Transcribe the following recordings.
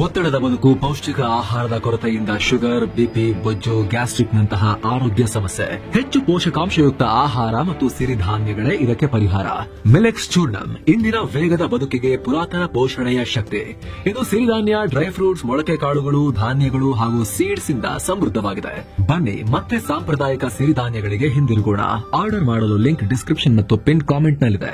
ಒತ್ತಡದ ಬದುಕು, ಪೌಷ್ಟಿಕ ಆಹಾರದ ಕೊರತೆಯಿಂದ ಶುಗರ್, ಬಿಪಿ, ಬೊಜ್ಜು, ಗ್ಯಾಸ್ಟ್ರಿಕ್ ನಂತಹ ಆರೋಗ್ಯ ಸಮಸ್ಯೆ. ಹೆಚ್ಚು ಪೋಷಕಾಂಶಯುಕ್ತ ಆಹಾರ ಮತ್ತು ಸಿರಿಧಾನ್ಯಗಳೇ ಇದಕ್ಕೆ ಪರಿಹಾರ. ಮಿಲೆಕ್ಸ್ ಚೂರ್ಣಂ ಇಂದಿನ ವೇಗದ ಬದುಕಿಗೆ ಪುರಾತನ ಪೋಷಣೆಯ ಶಕ್ತಿ. ಇದು ಸಿರಿಧಾನ್ಯ, ಡ್ರೈ ಫ್ರೂಟ್ಸ್, ಮೊಳಕೆ ಕಾಳುಗಳು, ಧಾನ್ಯಗಳು ಹಾಗೂ ಸೀಡ್ಸ್ ಇಂದ ಸಮೃದ್ಧವಾಗಿದೆ. ಬನ್ನಿ ಮತ್ತೆ ಸಾಂಪ್ರದಾಯಿಕ ಸಿರಿಧಾನ್ಯಗಳಿಗೆ ಹಿಂದಿರುಗೋಣ. ಆರ್ಡರ್ ಮಾಡಲು ಲಿಂಕ್ ಡಿಸ್ಕ್ರಿಪ್ಷನ್ ಮತ್ತು ಪಿನ್ ಕಾಮೆಂಟ್ ನಲ್ಲಿದೆ.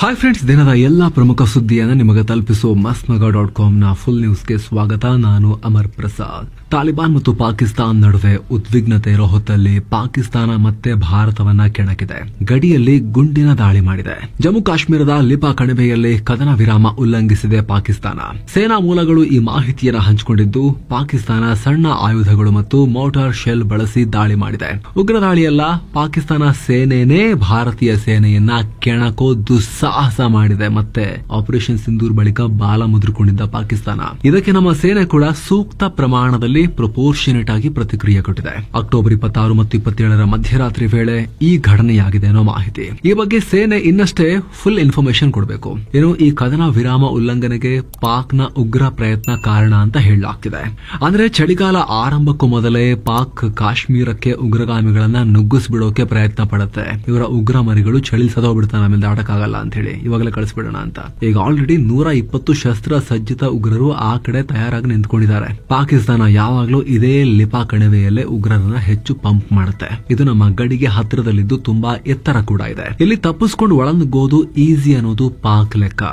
ಹಾಯ್ ಫ್ರೆಂಡ್ಸ್, ದಿನದ ಎಲ್ಲಾ ಪ್ರಮುಖ ಸುದ್ದಿಯನ್ನು ನಿಮಗೆ ತಲುಪಿಸುವ mastmagga.com ನ ಫುಲ್ ನ್ಯೂಸ್ಗೆ ಸ್ವಾಗತ. ನಾನು ಅಮರ್ ಪ್ರಸಾದ್. ತಾಲಿಬಾನ್ ಮತ್ತು ಪಾಕಿಸ್ತಾನ ನಡುವೆ ಉದ್ವಿಗ್ನತೆ ಇರೋ ಹೊತ್ತಲ್ಲಿ ಪಾಕಿಸ್ತಾನ ಮತ್ತೆ ಭಾರತವನ್ನ ಕೆಣಕಿದೆ. ಗಡಿಯಲ್ಲಿ ಗುಂಡಿನ ದಾಳಿ ಮಾಡಿದೆ. ಜಮ್ಮು ಕಾಶ್ಮೀರದ ಲಿಪಾ ಕಣಿವೆಯಲ್ಲಿ ಕದನ ವಿರಾಮ ಉಲ್ಲಂಘಿಸಿದೆ ಪಾಕಿಸ್ತಾನ. ಸೇನಾ ಮೂಲಗಳು ಈ ಮಾಹಿತಿಯನ್ನು ಹಂಚಿಕೊಂಡಿದ್ದು, ಪಾಕಿಸ್ತಾನ ಸಣ್ಣ ಆಯುಧಗಳು ಮತ್ತು ಮೋಟಾರ್ ಶೆಲ್ ಬಳಸಿ ದಾಳಿ ಮಾಡಿದೆ. ಉಗ್ರ ದಾಳಿಯಲ್ಲ, ಪಾಕಿಸ್ತಾನ ಸೇನೆನೇ ಭಾರತೀಯ ಸೇನೆಯನ್ನ ಕೆಣಕೋ ದುಸ್ಸಾಹಸ ಮಾಡಿದೆ. ಮತ್ತೆ ಆಪರೇಷನ್ ಸಿಂಧೂರ್ ಬಳಿಕ ಬಾಲ ಮುದ್ರಿಕೊಂಡಿದ್ದ ಪಾಕಿಸ್ತಾನ ಇದಕ್ಕೆ ನಮ್ಮ ಸೇನೆ ಕೂಡ ಸೂಕ್ತ ಪ್ರಮಾಣದಲ್ಲಿ ಪ್ರಪೋರ್ಷನೇಟ್ ಆಗಿ ಪ್ರತಿಕ್ರಿಯೆ ಕೊಟ್ಟಿದೆ. ಅಕ್ಟೋಬರ್ 26 ಮತ್ತು 27ರ ಮಧ್ಯರಾತ್ರಿ ವೇಳೆ ಈ ಘಟನೆಯಾಗಿದೆ ಅನ್ನೋ ಮಾಹಿತಿ. ಈ ಬಗ್ಗೆ ಸೇನೆ ಇನ್ನಷ್ಟೇ ಫುಲ್ ಇನ್ಫಾರ್ಮೇಶನ್ ಕೊಡಬೇಕು. ಏನು ಈ ಕದನ ವಿರಾಮ ಉಲ್ಲಂಘನೆಗೆ ಪಾಕ್ನ ಉಗ್ರ ಪ್ರಯತ್ನ ಕಾರಣ ಅಂತ ಹೇಳಲಾಗ್ತಿದೆ. ಅಂದ್ರೆ ಚಳಿಗಾಲ ಆರಂಭಕ್ಕೂ ಮೊದಲೇ ಪಾಕ್ ಕಾಶ್ಮೀರಕ್ಕೆ ಉಗ್ರಗಾಮಿಗಳನ್ನ ನುಗ್ಗಿಸ್ಬಿಡೋಕೆ ಪ್ರಯತ್ನ ಪಡುತ್ತೆ. ಇವರ ಉಗ್ರ ಮರಿಗಳು ಚಳಿ ಸದೋಗ್ಬಿಡ್ತಾನೆ, ಆಮೇಲೆ ದಾಟಕ್ಕಾಗಲ್ಲ ಅಂತ ಹೇಳಿ ಇವಾಗಲೇ ಕಳಿಸ್ಬಿಡೋಣ ಅಂತ. ಈಗ ಆಲ್ರೆಡಿ 120 ಶಸ್ತ್ರ ಸಜ್ಜಿತ ಉಗ್ರರು ಆ ಕಡೆ ತಯಾರಾಗಿ ನಿಂತ್ಕೊಂಡಿದ್ದಾರೆ. ಪಾಕಿಸ್ತಾನ ಯಾವಾಗ್ಲೂ ಇದೇ ಲಿಪಾ ಕಣಿವೆಯಲ್ಲೇ ಉಗ್ರರನ್ನ ಹೆಚ್ಚು ಪಂಪ್ ಮಾಡುತ್ತೆ. ಇದು ನಮ್ಮ ಗಡಿಗೆ ಹತ್ತಿರದಲ್ಲಿದ್ದು ತುಂಬಾ ಎತ್ತರ ಕೂಡ ಇದೆ. ಇಲ್ಲಿ ತಪ್ಪಿಸ್ಕೊಂಡು ಒಳನುಗ್ಗೋದು ಈಸಿ ಅನ್ನೋದು ಪಾಕ್ ಲೆಕ್ಕ.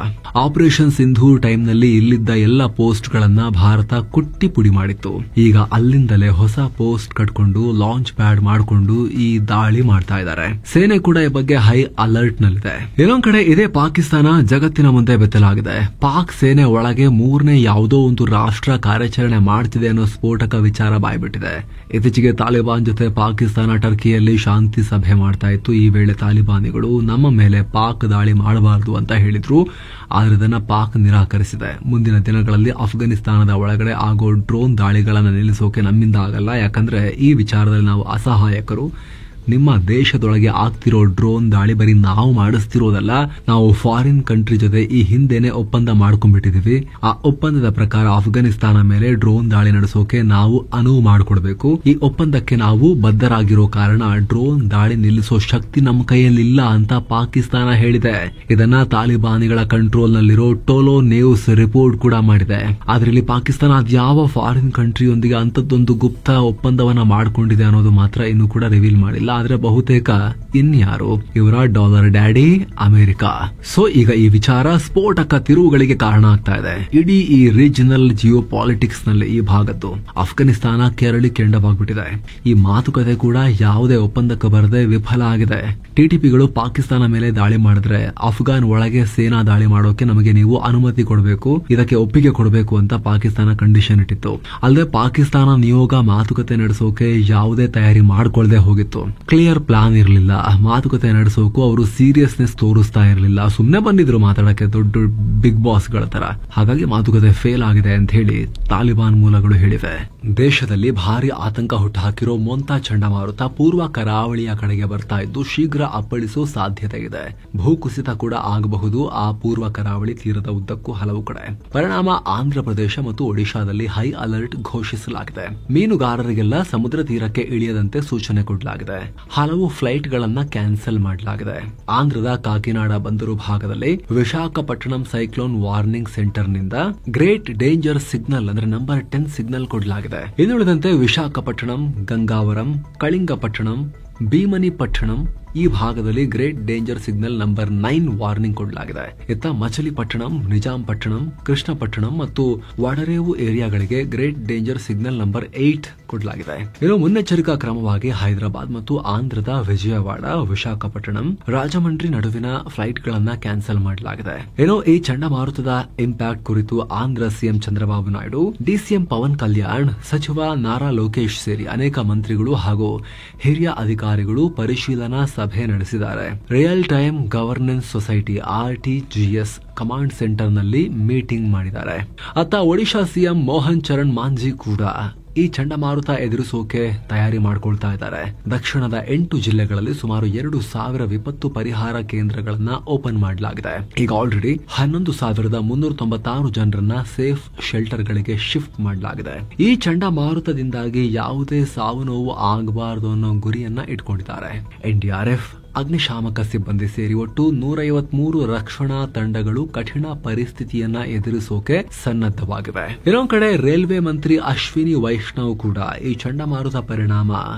ಆಪರೇಷನ್ ಸಿಂಧೂರ್ ಟೈಮ್ ನಲ್ಲಿ ಇಲ್ಲಿದ್ದ ಎಲ್ಲ ಪೋಸ್ಟ್ ಗಳನ್ನ ಭಾರತ ಕುಟ್ಟಿ ಪುಡಿ ಮಾಡಿತ್ತು. ಈಗ ಅಲ್ಲಿಂದಲೇ ಹೊಸ ಪೋಸ್ಟ್ ಕಟ್ಕೊಂಡು ಲಾಂಚ್ ಪ್ಯಾಡ್ ಮಾಡಿಕೊಂಡು ಈ ದಾಳಿ ಮಾಡ್ತಾ ಇದ್ದಾರೆ. ಸೇನೆ ಕೂಡ ಈ ಬಗ್ಗೆ ಹೈ ಅಲರ್ಟ್ ನಲ್ಲಿದೆ. ಇನ್ನೊಂದ್ ಕಡೆ ಇದೇ ಪಾಕಿಸ್ತಾನ ಜಗತ್ತಿನ ಮುಂದೆ ಬೆತ್ತಲಾಗಿದೆ. ಪಾಕ್ ಸೇನೆ ಒಳಗೆ ಮೂರನೇ ಯಾವುದೋ ಒಂದು ರಾಷ್ಟ್ರ ಕಾರ್ಯಾಚರಣೆ ಮಾಡ್ತಿದೆ ಅನ್ನೋ ಸ್ಫೋಟಕ ವಿಚಾರ ಬಾಯ್ಬಿಟ್ಟಿದೆ. ಇತ್ತೀಚೆಗೆ ತಾಲಿಬಾನ್ ಜೊತೆ ಪಾಕಿಸ್ತಾನ ಟರ್ಕಿಯಲ್ಲಿ ಶಾಂತಿ ಸಭೆ ಮಾಡ್ತಾ ಇತ್ತು. ಈ ವೇಳೆ ತಾಲಿಬಾನಿಗಳು ನಮ್ಮ ಮೇಲೆ ಪಾಕ್ ದಾಳಿ ಮಾಡಬಾರದು ಅಂತ ಹೇಳಿದ್ರು. ಆದ್ರೆ ಇದನ್ನ ಪಾಕ್ ನಿರಾಕರಿಸಿದೆ. ಮುಂದಿನ ದಿನಗಳಲ್ಲಿ ಅಫ್ಘಾನಿಸ್ತಾನದ ಒಳಗಡೆ ಆಗೋ ಡ್ರೋನ್ ದಾಳಿಗಳನ್ನು ನಿಲ್ಲಿಸೋಕೆ ನಮ್ಮಿಂದ ಆಗಲ್ಲ, ಯಾಕಂದ್ರೆ ಈ ವಿಚಾರದಲ್ಲಿ ನಾವು ಅಸಹಾಯಕರು. ನಿಮ್ಮ ದೇಶದೊಳಗೆ ಆಗ್ತಿರೋ ಡ್ರೋನ್ ದಾಳಿ ಬರೀ ನಾವು ಮಾಡಿಸ್ತಿರೋದಲ್ಲ, ನಾವು ಫಾರಿನ್ ಕಂಟ್ರಿ ಜೊತೆ ಈ ಹಿಂದೆನೆ ಒಪ್ಪಂದ ಮಾಡ್ಕೊಂಡ್ಬಿಟ್ಟಿದೀವಿ. ಆ ಒಪ್ಪಂದದ ಪ್ರಕಾರ ಅಫ್ಘಾನಿಸ್ತಾನ ಮೇಲೆ ಡ್ರೋನ್ ದಾಳಿ ನಡೆಸೋಕೆ ನಾವು ಅನುವು ಮಾಡಿಕೊಡ್ಬೇಕು. ಈ ಒಪ್ಪಂದಕ್ಕೆ ನಾವು ಬದ್ಧರಾಗಿರೋ ಕಾರಣ ಡ್ರೋನ್ ದಾಳಿ ನಿಲ್ಲಿಸೋ ಶಕ್ತಿ ನಮ್ಮ ಕೈಯಲ್ಲಿಲ್ಲ ಅಂತ ಪಾಕಿಸ್ತಾನ ಹೇಳಿದೆ. ಇದನ್ನ ತಾಲಿಬಾನಿಗಳ ಕಂಟ್ರೋಲ್ ನಲ್ಲಿರೋ ಟೋಲೋ ನ್ಯೂಸ್ ರಿಪೋರ್ಟ್ ಕೂಡ ಮಾಡಿದೆ. ಆದ್ರೆ ಇಲ್ಲಿ ಪಾಕಿಸ್ತಾನ ಅದ್ಯಾವ ಫಾರಿನ್ ಕಂಟ್ರಿಯೊಂದಿಗೆ ಅಂತದ್ದೊಂದು ಗುಪ್ತ ಒಪ್ಪಂದವನ್ನ ಮಾಡ್ಕೊಂಡಿದೆ ಅನ್ನೋದು ಮಾತ್ರ ಇನ್ನೂ ಕೂಡ ರಿವೀಲ್ ಮಾಡಿಲ್ಲ. ಆದ್ರೆ ಬಹುತೇಕ ಇನ್ಯಾರು, ಇವರ ಡಾಲರ್ ಡ್ಯಾಡಿ ಅಮೆರಿಕ. ಸೊ ಈಗ ಈ ವಿಚಾರ ಸ್ಫೋಟಕ ತಿರುವುಗಳಿಗೆ ಕಾರಣ ಆಗ್ತಾ ಇದೆ. ಇಡೀ ಈ ರೀಜನಲ್ ಜಿಯೋ ಪಾಲಿಟಿಕ್ಸ್ ನಲ್ಲಿ ಈ ಭಾಗದ್ದು ಅಫ್ಘಾನಿಸ್ತಾನ ಕೆರಳಿ ಕೆಂಡವಾಗ್ಬಿಟ್ಟಿದೆ. ಈ ಮಾತುಕತೆ ಕೂಡ ಯಾವುದೇ ಒಪ್ಪಂದಕ್ಕೆ ಬರದೆ ವಿಫಲ ಆಗಿದೆ. ಟಿಟಿಪಿಗಳು ಪಾಕಿಸ್ತಾನ ಮೇಲೆ ದಾಳಿ ಮಾಡಿದ್ರೆ ಅಫ್ಘಾನ್ ಒಳಗೆ ಸೇನಾ ದಾಳಿ ಮಾಡೋಕೆ ನಮಗೆ ನೀವು ಅನುಮತಿ ಕೊಡಬೇಕು, ಇದಕ್ಕೆ ಒಪ್ಪಿಗೆ ಕೊಡಬೇಕು ಅಂತ ಪಾಕಿಸ್ತಾನ ಕಂಡೀಷನ್ ಇಟ್ಟಿತ್ತು. ಅಲ್ಲದೆ ಪಾಕಿಸ್ತಾನ ನಿಯೋಗ ಮಾತುಕತೆ ನಡೆಸೋಕೆ ಯಾವುದೇ ತಯಾರಿ ಮಾಡ್ಕೊಳ್ದೆ ಹೋಗಿತ್ತು. ಕ್ಲಿಯರ್ ಪ್ಲಾನ್ ಇರಲಿಲ್ಲ. ಮಾತುಕತೆ ನಡೆಸೋಕು ಅವರು ಸೀರಿಯಸ್ನೆಸ್ ತೋರಿಸ್ತಾ ಇರಲಿಲ್ಲ. ಸುಮ್ನೆ ಬಂದಿದ್ರು ಮಾತಾಡಕ್ಕೆ ದೊಡ್ಡ ಬಿಗ್ ಬಾಸ್ ಗಳ ತರ. ಹಾಗಾಗಿ ಮಾತುಕತೆ ಫೇಲ್ ಆಗಿದೆ ಅಂತ ಹೇಳಿ ತಾಲಿಬಾನ್ ಮೂಲಗಳು ಹೇಳಿವೆ. ದೇಶದಲ್ಲಿ ಭಾರಿ ಆತಂಕ ಹುಟ್ಟುಹಾಕಿರೋ ಮೊಂತಾ ಚಂಡಮಾರುತ ಪೂರ್ವ ಕರಾವಳಿಯ ಕಡೆಗೆ ಬರ್ತಾ ಇದ್ದು ಶೀಘ್ರ ಅಪ್ಪಳಿಸೋ ಸಾಧ್ಯತೆ ಇದೆ. ಭೂಕುಸಿತ ಕೂಡ ಆಗಬಹುದು ಆ ಪೂರ್ವ ಕರಾವಳಿ ತೀರದ ಉದ್ದಕ್ಕೂ ಹಲವು ಕಡೆ. ಪರಿಣಾಮ ಆಂಧ್ರ ಪ್ರದೇಶ ಮತ್ತು ಒಡಿಶಾದಲ್ಲಿ ಹೈ ಅಲರ್ಟ್ ಘೋಷಿಸಲಾಗಿದೆ. ಮೀನುಗಾರರಿಗೆಲ್ಲ ಸಮುದ್ರ ತೀರಕ್ಕೆ ಇಳಿಯದಂತೆ ಸೂಚನೆ ಕೊಡಲಾಗಿದೆ. ಹಲವು ಫ್ಲೈಟ್ ಗಳನ್ನ ಕ್ಯಾನ್ಸಲ್ ಮಾಡಲಾಗಿದೆ. ಆಂಧ್ರದ ಕಾಕಿನಾಡ ಬಂದರು ಭಾಗದಲ್ಲಿ ವಿಶಾಖಪಟ್ಟಣಂ ಸೈಕ್ಲೋನ್ ವಾರ್ನಿಂಗ್ ಸೆಂಟರ್ ನಿಂದ ಗ್ರೇಟ್ ಡೇಂಜರ್ ಸಿಗ್ನಲ್ ಅಂದ್ರೆ ನಂಬರ್ 10 ಸಿಗ್ನಲ್ ಕೊಡಲಾಗಿದೆ. ಇನ್ನುಳಿದಂತೆ ವಿಶಾಖಪಟ್ಟಣಂ, ಗಂಗಾವರಂ, ಕಳಿಂಗಪಟ್ಟಣಂ, ಭೀಮನಿಪಟ್ಟಣಂ ಈ ಭಾಗದಲ್ಲಿ great danger signal number 9 warning ಕೊಡಲಾಗಿದೆ. ಇತ್ತ ಮಚಲಿಪಟ್ಟಣಂ, ನಿಜಾಂಪಟ್ಟಣಂ, ಕೃಷ್ಣಪಟ್ಟಣಂ ಮತ್ತು ವಡರೇವು ಏರಿಯಾಗಳಿಗೆ ಗ್ರೇಟ್ ಡೇಂಜರ್ ಸಿಗ್ನಲ್ ನಂಬರ್ 8 ಕೊಡಲಾಗಿದೆ. ಇನ್ನು ಮುನ್ನೆಚ್ಚರಿಕಾ ಕ್ರಮವಾಗಿ ಹೈದರಾಬಾದ್ ಮತ್ತು ಆಂಧ್ರದ ವಿಜಯವಾಡ, ವಿಶಾಖಪಟ್ಟಣಂ, ರಾಜಮಂಡ್ರಿ ನಡುವಿನ ಫ್ಲೈಟ್ ಗಳನ್ನ ಕ್ಯಾನ್ಸಲ್ ಮಾಡಲಾಗಿದೆ. ಏನೋ ಈ ಚಂಡಮಾರುತದ ಇಂಪ್ಯಾಕ್ಟ್ ಕುರಿತು ಆಂಧ್ರ ಸಿಎಂ ಚಂದ್ರಬಾಬು ನಾಯ್ಡು, ಡಿಸಿಎಂ ಪವನ್ ಕಲ್ಯಾಣ್, ಸಚಿವ ನಾರಾ ಲೋಕೇಶ್ ಸೇರಿ ಅನೇಕ ಮಂತ್ರಿಗಳು ಹಾಗೂ ಹಿರಿಯ ಅಧಿಕಾರಿಗಳು ಪರಿಶೀಲನಾ ಸಭೆ ನಡೆಸಿದ್ದಾರೆ. Real time governance society RTGS command centre ನಲ್ಲಿ ಮೀಟಿಂಗ್ ಮಾಡಿದ್ದಾರೆ. ಅತ್ತ ಒಡಿಶಾ ಸಿಎಂ ಮೋಹನ್ ಚರಣ್ ಮಾಂಜಿ ಕೂಡ ಈ ಚಂಡಮಾರುತ ಎದುರಿಸೋಕೆ ತಯಾರಿ ಮಾಡ್ಕೊಳ್ತಾ ಇದ್ದಾರೆ. ದಕ್ಷಿಣದ 8 ಜಿಲ್ಲೆಗಳಲ್ಲಿ ಸುಮಾರು 2,000 ವಿಪತ್ತು ಪರಿಹಾರ ಕೇಂದ್ರಗಳನ್ನ ಓಪನ್ ಮಾಡಲಾಗಿದೆ. ಈಗ ಆಲ್ರೆಡಿ 11,396 ಜನರನ್ನ ಸೇಫ್ ಶೆಲ್ಟರ್ ಗಳಿಗೆ ಶಿಫ್ಟ್ ಮಾಡಲಾಗಿದೆ. ಈ ಚಂಡಮಾರುತದಿಂದಾಗಿ ಯಾವುದೇ ಸಾವು ನೋವು ಆಗಬಾರದು ಅನ್ನೋ ಗುರಿಯನ್ನ ಇಟ್ಕೊಂಡಿದ್ದಾರೆ. ಎನ್ಡಿಆರ್ಎಫ್, ಅಗ್ನಿಶಾಮಕ ಸಿಬ್ಬಂದಿ ಸೇರಿ ಒಟ್ಟು 153 ರಕ್ಷಣಾ ತಂಡಗಳು ಕಠಿಣ ಪರಿಸ್ಥಿತಿಯನ್ನ ಎದುರಿಸೋಕೆ ಸನ್ನದ್ಧವಾಗಿವೆ. ಇನ್ನೊಂದು ಕಡೆ ರೈಲ್ವೆ ಮಂತ್ರಿ ಅಶ್ವಿನಿ ವೈಷ್ಣವ್ ಕೂಡ ಈ ಚಂಡಮಾರುತ ಪರಿಣಾಮ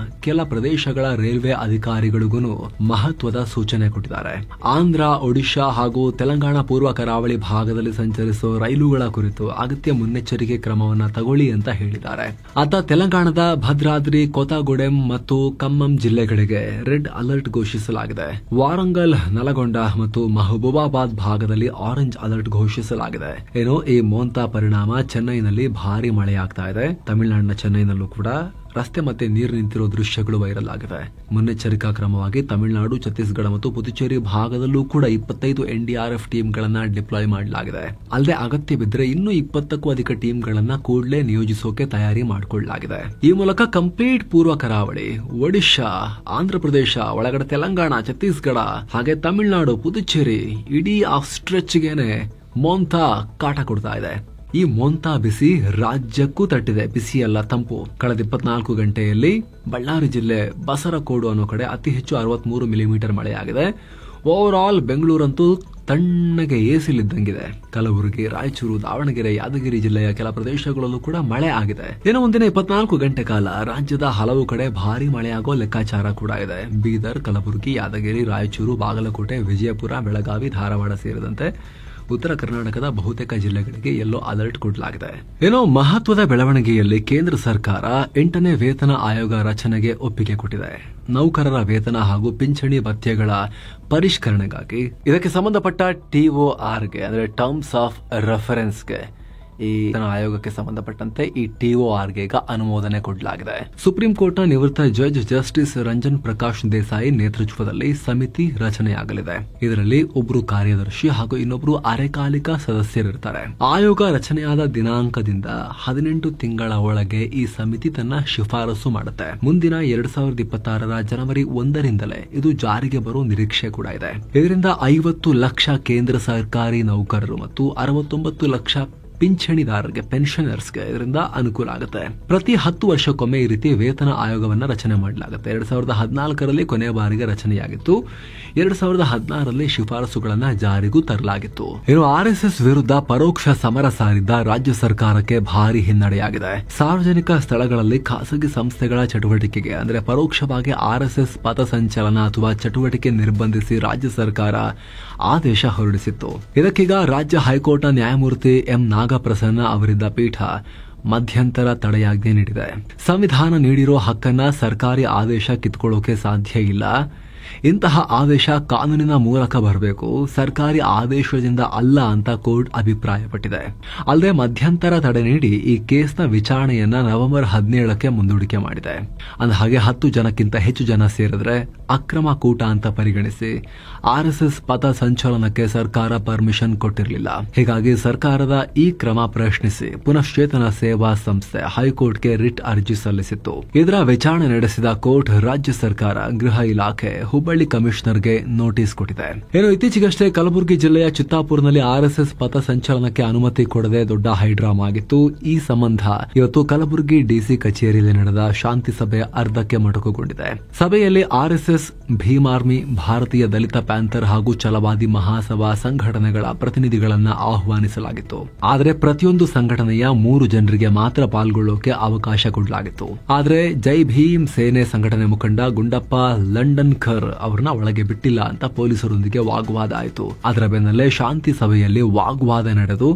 ಕೆಲ ಪ್ರದೇಶಗಳ ರೈಲ್ವೆ ಅಧಿಕಾರಿಗಳಿಗೂ ಮಹತ್ವದ ಸೂಚನೆ ಕೊಟ್ಟಿದ್ದಾರೆ. ಆಂಧ್ರ, ಒಡಿಶಾ ಹಾಗೂ ತೆಲಂಗಾಣ ಪೂರ್ವ ಕರಾವಳಿ ಭಾಗದಲ್ಲಿ ಸಂಚರಿಸುವ ರೈಲುಗಳ ಕುರಿತು ಅಗತ್ಯ ಮುನ್ನೆಚ್ಚರಿಕೆ ಕ್ರಮವನ್ನ ತಗೊಳ್ಳಿ ಅಂತ ಹೇಳಿದ್ದಾರೆ. ಆತ ತೆಲಂಗಾಣದ ಭದ್ರಾದ್ರಿ, ಕೊತಗುಡೆಂ ಮತ್ತು ಖಮ್ಮಂ ಜಿಲ್ಲೆಗಳಿಗೆ ರೆಡ್ ಅಲರ್ಟ್ ಘೋಷಿಸಲಾಗಿದೆ. ವಾರಂಗಲ್, ನಲಗೊಂಡ ಮತ್ತು ಮಹಬೂಬಾಬಾದ್ ಭಾಗದಲ್ಲಿ ಆರೆಂಜ್ ಅಲರ್ಟ್ ಘೋಷಿಸಲಾಗಿದೆ. ಏನೋ ಈ ಮೋಂತಾ ಪರಿಣಾಮ ಚೆನ್ನೈನಲ್ಲಿ ಭಾರಿ ಮಳೆಯಾಗ್ತಾ ಇದೆ. ತಮಿಳುನಾಡಿನ ಚೆನ್ನೈನಲ್ಲೂ ಕೂಡ ರಸ್ತೆ ಮತ್ತೆ ನೀರು ನಿಂತಿರೋ ದೃಶ್ಯಗಳು ವೈರಲ್ ಆಗಿವೆ. ಮುನ್ನೆಚ್ಚರಿಕಾ ಕ್ರಮವಾಗಿ ತಮಿಳುನಾಡು, ಛತ್ತೀಸ್ಗಢ ಮತ್ತು ಪುದುಚೇರಿ ಭಾಗದಲ್ಲೂ ಕೂಡ 25 ಎನ್ಡಿಆರ್ಎಫ್ ಟೀಮ್ಗಳನ್ನ ಡಿಪ್ಲಾಯ್ ಮಾಡಲಾಗಿದೆ. ಅಲ್ಲದೆ ಅಗತ್ಯ ಬಿದ್ದರೆ ಇನ್ನೂ 20ಕ್ಕೂ ಅಧಿಕ ಟೀಮ್ಗಳನ್ನ ಕೂಡಲೇ ನಿಯೋಜಿಸೋಕೆ ತಯಾರಿ ಮಾಡಿಕೊಳ್ಳಲಾಗಿದೆ. ಈ ಮೂಲಕ ಕಂಪ್ಲೀಟ್ ಪೂರ್ವ ಕರಾವಳಿ, ಒಡಿಶಾ, ಆಂಧ್ರಪ್ರದೇಶ, ಒಳಗಡೆ ತೆಲಂಗಾಣ, ಛತ್ತೀಸ್ಗಢ ಹಾಗೆ ತಮಿಳುನಾಡು, ಪುದುಚೇರಿ ಇಡೀ ಆ ಸ್ಟ್ರೆಚ್ಗೆನೆ ಮೋಂತಾ ಕಾಟ ಕೊಡ್ತಾ ಇದೆ. ಈ ಮೋಂತಾ ಬಿಸಿ ರಾಜ್ಯಕ್ಕೂ ತಟ್ಟಿದೆ. ಬಿಸಿ ಅಲ್ಲ, ತಂಪು. ಕಳೆದ 24 ಗಂಟೆಯಲ್ಲಿ ಬಳ್ಳಾರಿ ಜಿಲ್ಲೆ ಬಸರಕೋಡು ಅನ್ನೋ ಕಡೆ ಅತಿ ಹೆಚ್ಚು 63 ಮಿಲಿಮೀಟರ್ ಮಳೆಯಾಗಿದೆ. ಓವರ್ ಆಲ್ ಬೆಂಗಳೂರಂತೂ ತಣ್ಣಗೆ ಏಸಿಲಿದ್ದಂಗಿದೆ. ಕಲಬುರಗಿ, ರಾಯಚೂರು, ದಾವಣಗೆರೆ, ಯಾದಗಿರಿ ಜಿಲ್ಲೆಯ ಕೆಲ ಪ್ರದೇಶಗಳಲ್ಲೂ ಕೂಡ ಮಳೆ ಆಗಿದೆ. ಇನ್ನು ಮುಂದಿನ 24 ಗಂಟೆ ಕಾಲ ರಾಜ್ಯದ ಹಲವು ಕಡೆ ಭಾರಿ ಮಳೆಯಾಗೋ ಲೆಕ್ಕಾಚಾರ ಕೂಡ ಇದೆ. ಬೀದರ್, ಕಲಬುರಗಿ, ಯಾದಗಿರಿ, ರಾಯಚೂರು, ಬಾಗಲಕೋಟೆ, ವಿಜಯಪುರ, ಬೆಳಗಾವಿ, ಧಾರವಾಡ ಸೇರಿದಂತೆ ಉತ್ತರ ಕರ್ನಾಟಕದ ಬಹುತೇಕ ಜಿಲ್ಲೆಗಳಿಗೆ ಯೆಲ್ಲೋ ಅಲರ್ಟ್ ಕೊಡಲಾಗಿದೆ. ಏನೋ ಮಹತ್ವದ ಬೆಳವಣಿಗೆಯಲ್ಲಿ ಕೇಂದ್ರ ಸರ್ಕಾರ 8ನೇ ವೇತನ ಆಯೋಗ ರಚನೆಗೆ ಒಪ್ಪಿಗೆ ಕೊಟ್ಟಿದೆ. ನೌಕರರ ವೇತನ ಹಾಗೂ ಪಿಂಚಣಿ ಭತ್ಯೆಗಳ ಪರಿಷ್ಕರಣೆಗಾಗಿ ಇದಕ್ಕೆ ಸಂಬಂಧಪಟ್ಟ TORಗೆ ಅಂದ್ರೆ ಟರ್ಮ್ಸ್ ಆಫ್ ರೆಫರೆನ್ಸ್ಗೆ ಈ ಆಯೋಗಕ್ಕೆ ಸಂಬಂಧಪಟ್ಟಂತೆ ಈ TORಗೆ ಈಗ ಅನುಮೋದನೆ ಕೊಡಲಾಗಿದೆ. ಸುಪ್ರೀಂ ಕೋರ್ಟ್ನ ನಿವೃತ್ತ ಜಡ್ಜ್ ಜಸ್ಟಿಸ್ ರಂಜನ್ ಪ್ರಕಾಶ್ ದೇಸಾಯಿ ನೇತೃತ್ವದಲ್ಲಿ ಸಮಿತಿ ರಚನೆಯಾಗಲಿದೆ. ಇದರಲ್ಲಿ ಒಬ್ಬರು ಕಾರ್ಯದರ್ಶಿ ಹಾಗೂ ಇನ್ನೊಬ್ಬರು ಅರೆಕಾಲಿಕ ಸದಸ್ಯರಿರ್ತಾರೆ. ಆಯೋಗ ರಚನೆಯಾದ ದಿನಾಂಕದಿಂದ 18 ತಿಂಗಳ ಒಳಗೆ ಈ ಸಮಿತಿ ತನ್ನ ಶಿಫಾರಸು ಮಾಡುತ್ತೆ. ಮುಂದಿನ 2026ರ ಜನವರಿ 1ರಿಂದಲೇ ಇದು ಜಾರಿಗೆ ಬರೋ ನಿರೀಕ್ಷೆ ಕೂಡ ಇದೆ. ಇದರಿಂದ 50 ಲಕ್ಷ ಕೇಂದ್ರ ಸರ್ಕಾರಿ ನೌಕರರು ಮತ್ತು 69 ಲಕ್ಷ ಪಿಂಚಣಿದಾರರಿಗೆ, ಪೆನ್ಷನರ್ಸ್ಗೆ ಇದರಿಂದ ಅನುಕೂಲ ಆಗುತ್ತೆ. ಪ್ರತಿ 10 ವರ್ಷಕ್ಕೊಮ್ಮೆ ಈ ರೀತಿ ವೇತನ ಆಯೋಗವನ್ನ ರಚನೆ ಮಾಡಲಾಗುತ್ತೆ. 2014ರಲ್ಲಿ ಕೊನೆಯ ಬಾರಿಗೆ ರಚನೆಯಾಗಿತ್ತು. 2016ರಲ್ಲಿ ಶಿಫಾರಸುಗಳನ್ನ ಜಾರಿಗೂ ತರಲಾಗಿತ್ತು. ಇನ್ನು RSS ವಿರುದ್ಧ ಪರೋಕ್ಷ ಸಮರ ಸಾರಿದ್ದ ರಾಜ್ಯ ಸರ್ಕಾರಕ್ಕೆ ಭಾರಿ ಹಿನ್ನಡೆಯಾಗಿದೆ. ಸಾರ್ವಜನಿಕ ಸ್ಥಳಗಳಲ್ಲಿ ಖಾಸಗಿ ಸಂಸ್ಥೆಗಳ ಚಟುವಟಿಕೆಗೆ ಅಂದ್ರೆ ಪರೋಕ್ಷವಾಗಿ RSS ಪಥಸಂಚಲನ ಅಥವಾ ಚಟುವಟಿಕೆ ನಿರ್ಬಂಧಿಸಿ ರಾಜ್ಯ ಸರ್ಕಾರ ಆದೇಶ ಹೊರಡಿಸಿತ್ತು. ಇದಕ್ಕೀಗ ರಾಜ್ಯ ಹೈಕೋರ್ಟ್ನ ನ್ಯಾಯಮೂರ್ತಿ ಎಂ ನಾಗಪ್ರಸನ್ನ ಅವರಿದ್ದ ಪೀಠ ಮಧ್ಯಂತರ ತಡೆಯಾಜ್ಞೆ ನೀಡಿದೆ. ಸಂವಿಧಾನ ನೀಡಿರೋ ಹಕ್ಕನ್ನ ಸರ್ಕಾರಿ ಆದೇಶ ಕಿತ್ಕೊಳ್ಳೋಕೆ ಸಾಧ್ಯ ಇಲ್ಲ. ಇಂತಹ ಆದೇಶ ಕಾನೂನಿನ ಮೂಲಕ ಬರಬೇಕು, ಸರ್ಕಾರಿ ಆದೇಶದಿಂದ ಅಲ್ಲ ಅಂತ ಕೋರ್ಟ್ ಅಭಿಪ್ರಾಯಪಟ್ಟಿದೆ. ಅಲ್ಲದೆ ಮಧ್ಯಂತರ ತಡೆ ನೀಡಿ ಈ ಕೇಸ್ನ ವಿಚಾರಣೆಯನ್ನ ನವೆಂಬರ್ 17ಕ್ಕೆ ಮುಂದೂಡಿಕೆ ಮಾಡಿದೆ. ಅಂದಹಾಗೆ 10 ಜನಕ್ಕಿಂತ ಹೆಚ್ಚು ಜನ ಸೇರಿದ್ರೆ ಅಕ್ರಮ ಕೂಟ ಅಂತ ಪರಿಗಣಿಸಿ RSS ಪಥ ಸಂಚಲನಕ್ಕೆ ಸರ್ಕಾರ ಪರ್ಮಿಷನ್ ಕೊಟ್ಟಿರಲಿಲ್ಲ. ಹೀಗಾಗಿ ಸರ್ಕಾರದ ಈ ಕ್ರಮ ಪ್ರಶ್ನಿಸಿ ಪುನಶ್ಚೇತನ ಸೇವಾ ಸಂಸ್ಥೆ ಹೈಕೋರ್ಟ್ಗೆ ರಿಟ್ ಅರ್ಜಿ ಸಲ್ಲಿಸಿತ್ತು. ಇದರ ವಿಚಾರಣೆ ನಡೆಸಿದ ಕೋರ್ಟ್ ರಾಜ್ಯ ಸರ್ಕಾರ, ಗೃಹ ಇಲಾಖೆ, ಹುಬ್ಬಳ್ಳಿ ಕಮಿಷನರ್ಗೆ ನೋಟಿಸ್ ಕೊಟ್ಟಿದೆ. ಏನು ಇತ್ತೀಚೆಗಷ್ಟೇ ಕಲಬುರಗಿ ಜಿಲ್ಲೆಯ ಚಿತ್ತಾಪುರನಲ್ಲಿ RSS ಪಥ ಸಂಚಲನಕ್ಕೆ ಅನುಮತಿ ಕೊಡದೆ ದೊಡ್ಡ ಹೈಡ್ರಾಮಾ ಆಗಿತ್ತು. ಈ ಸಂಬಂಧ ಇವತ್ತು ಕಲಬುರಗಿ DC ಕಚೇರಿಯಲ್ಲಿ ನಡೆದ ಶಾಂತಿ ಸಭೆ ಅರ್ಧಕ್ಕೆ ಮೊಟಕುಗೊಂಡಿದೆ. ಸಭೆಯಲ್ಲಿ RSS, ಭೀಮ್ ಆರ್ಮಿ, ಭಾರತೀಯ ದಲಿತ ಪ್ಯಾಂಥರ್ ಹಾಗೂ ಛಲವಾದಿ ಮಹಾಸಭಾ ಸಂಘಟನೆಗಳ ಪ್ರತಿನಿಧಿಗಳನ್ನ ಆಹ್ವಾನಿಸಲಾಗಿತ್ತು. ಆದರೆ ಪ್ರತಿಯೊಂದು ಸಂಘಟನೆಯ 3 ಜನರಿಗೆ ಮಾತ್ರ ಪಾಲ್ಗೊಳ್ಳೋಕೆ ಅವಕಾಶ ಕೊಡಲಾಗಿತ್ತು. ಆದರೆ ಜೈ ಭೀಮ್ ಸೇನೆ ಸಂಘಟನೆ ಮುಖಂಡ ಗುಂಡಪ್ಪ ಲಂಡನ್ಕರ್ ಅವರನ್ನ ಒಳಗೆ ಬಿಟ್ಟಿಲ್ಲ ಅಂತ ಪೊಲೀಸರೊಂದಿಗೆ ವಾಗ್ವಾದ ಆಯಿತು. ಅದರ ಬೆನ್ನಲ್ಲೇ ಶಾಂತಿ ಸಭೆಯಲ್ಲಿ ವಾಗ್ವಾದ ನಡೆದು